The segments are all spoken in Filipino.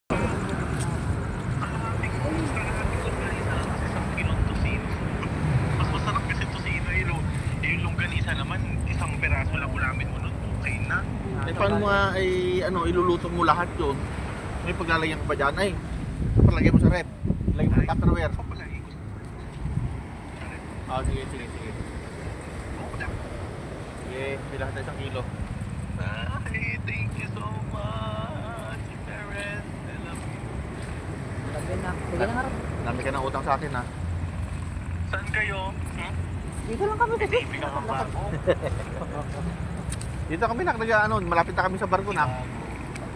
Mas masarap kasi tocino yung longganisa naman, isang peraso lang ulamin mo nun, okay na. Eh paano mo nga iluluto mo lahat yun? May paglalagyan ka pa dyan ay palagay mo sa rep. Lagay mo sa Tupperware. Ah, sige. Sige, bilang tayo 1 kilo. Ay, thank you so much, parents. I love you. Sabi na. Sige na nga rin. Dami ka ng utang sa akin ha. Saan kayo? Dito lang kami kasi. Hindi ka mabago. Dito kami malapit na kami sa barko na.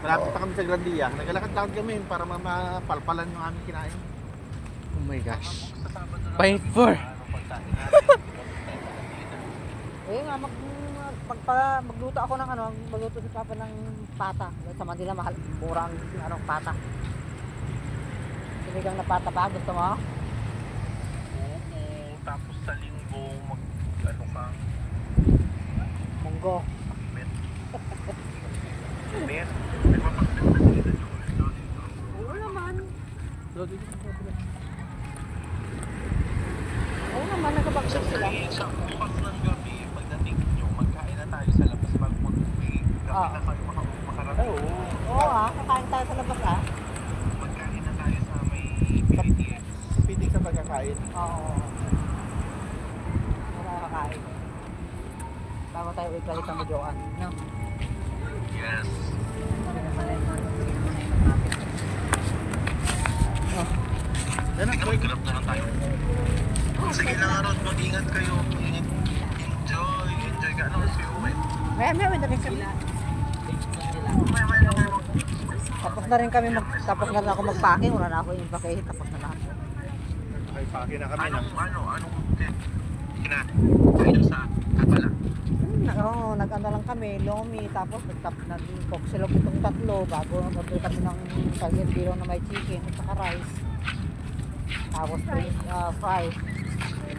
Malapit na kami sa Grandia. Naglalakad-lakad kami para mapalpalan yung aming kinain. Oh my gosh. By 4. Eh nga, magluto ako ng magluto si Papa ng pata. Sa Manila, mura ang pata. Sinigang na pata ba? Gusto mo? Oo, tapos sa linggo, ka, Munggo. met. Met? Nagpapakit na sila dito. Oo naman. Oo naman, nagkabagsak sila. Sa bukas ng gabi, pagdating nyo, magkain na tayo sa labas bago mag-uwi. Gabi na kayo makarating. Oo kakain tayo sa labas Magkain na tayo sa may PTS. Pitik sa pagkakain. Oo. Kakain. Bago tayo ulit ang videoan. No? Yes. Yan ang Mag-grab na lang tayo. Sige lang, Aaron, mag-ingat kayo. Enjoy ka. Ano gusto yung uwi? May na rin kami. Tapos na rin kami tapos na rin ako mag-packing. Wala na ako yung pake. Tapos na lang. Okay, paki na kami na. Anong tayo sa Kapala? Nag-ano lang kami, lomi, tapos nag-cook sila itong tatlo bago nag-order kami ng Italian biro na may chicken at saka rice. Tapos fries.